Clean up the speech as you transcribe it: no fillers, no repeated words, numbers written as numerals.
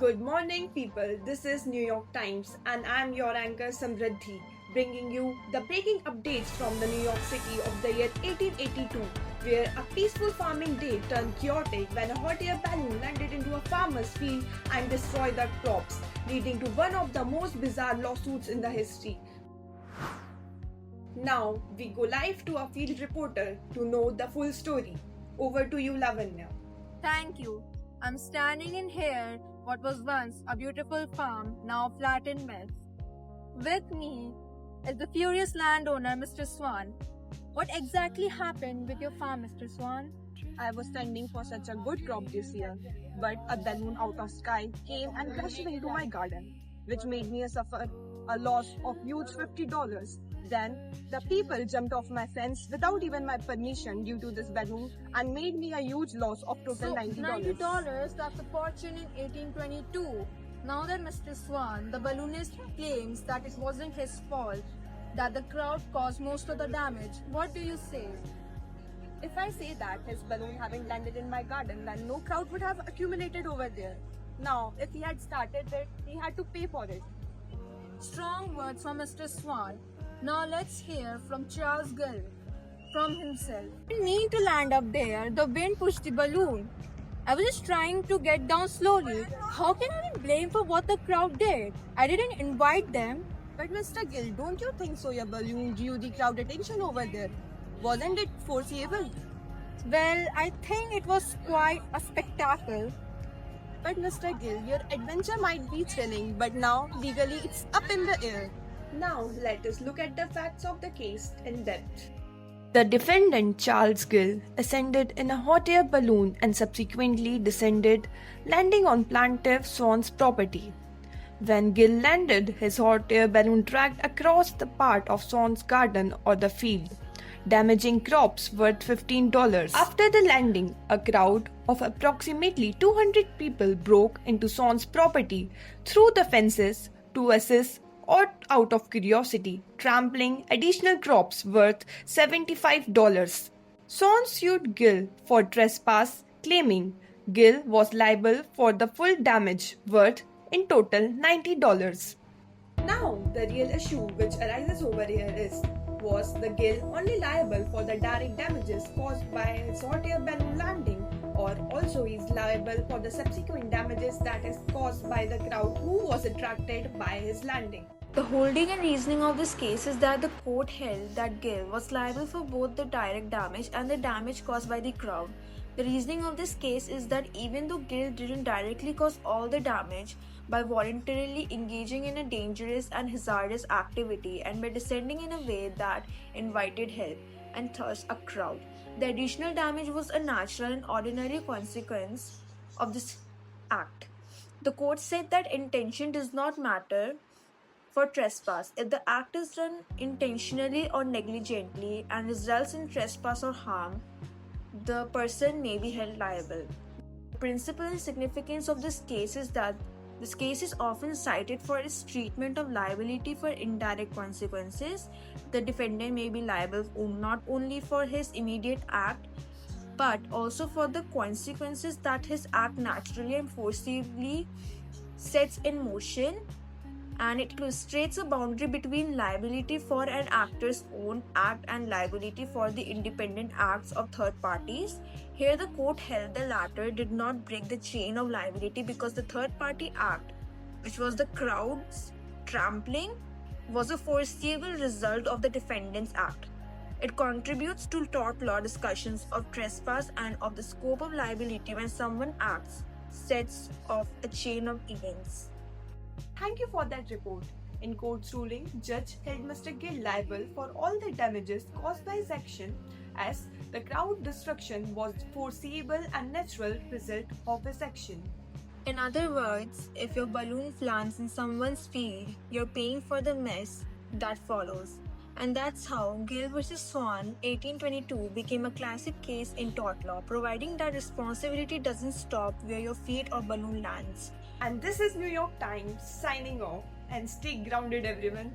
Good morning, people. This is New York Times, and I'm your anchor Samriddhi, bringing you the breaking updates from the New York City of the year 1882, where a peaceful farming day turned chaotic when a hot air balloon landed into a farmer's field and destroyed the crops, leading to one of the most bizarre lawsuits in the history. Now, we go live to a field reporter to know the full story. Over to you, Lavanya. Thank you. I'm standing in here, what was once a beautiful farm, now flat in mess. With me is the furious landowner, Mr. Swan. What exactly happened with your farm, Mr. Swan? I was sending for such a good crop this year, but a balloon out of sky came and crashed into my garden, which made me suffer a loss of huge $50. Then the people jumped off my fence without even my permission due to this balloon and made me a huge loss of total $90. $90, that's a fortune in 1822. Now that Mr. Swan, the balloonist, claims that it wasn't his fault, that the crowd caused most of the damage, what do you say? If I say that his balloon having landed in my garden, then no crowd would have accumulated over there. Now, if he had started it, he had to pay for it. Strong words from Mr. Swan. Now let's hear from Charles Gill, from himself. I didn't need to land up there. The wind pushed the balloon. I was just trying to get down slowly. How can I be blamed for what the crowd did? I didn't invite them. But Mr. Gill, don't you think so? Your balloon drew the crowd attention over there. Wasn't it foreseeable? Well, I think it was quite a spectacle. But Mr. Gill, your adventure might be thrilling, but now legally it's up in the air. Now, let us look at the facts of the case in depth. The defendant, Charles Gill, ascended in a hot air balloon and subsequently descended, landing on plaintiff Swan's property. When Gill landed, his hot air balloon tracked across the part of Swan's garden or the field, damaging crops worth $15. After the landing, a crowd of approximately 200 people broke into Swan's property through the fences to assist or out of curiosity, trampling additional crops worth $75. Swan sued Gill for trespass, claiming Gill was liable for the full damage worth in total $90. Now, the real issue which arises over here is, was the Gill only liable for the direct damages caused by his hot air balloon landing, or also he is liable for the subsequent damages that is caused by the crowd who was attracted by his landing? The holding and reasoning of this case is that the court held that Gill was liable for both the direct damage and the damage caused by the crowd. The reasoning of this case is that even though Gill didn't directly cause all the damage by voluntarily engaging in a dangerous and hazardous activity and by descending in a way that invited help and thus a crowd, the additional damage was a natural and ordinary consequence of this act. The court said that intention does not matter for trespass. If the act is done intentionally or negligently and results in trespass or harm, the person may be held liable. The principle and significance of this case is that this case is often cited for its treatment of liability for indirect consequences. The defendant may be liable not only for his immediate act, but also for the consequences that his act naturally and forcibly sets in motion, and it illustrates a boundary between liability for an actor's own act and liability for the independent acts of third parties. Here the court held the latter did not break the chain of liability because the third party act, which was the crowd's trampling, was a foreseeable result of the defendant's act. It contributes to tort law discussions of trespass and of the scope of liability when someone acts, sets off a chain of events. Thank you for that report. In court's ruling, judge held Mr. Gill liable for all the damages caused by his action, as the crowd destruction was foreseeable and natural result of his action. In other words, if your balloon lands in someone's field, you're paying for the mess that follows. And that's how Gill vs. Swan 1822 became a classic case in tort law, providing that responsibility doesn't stop where your feet or balloon lands. And this is New York Times signing off, and stay grounded, everyone.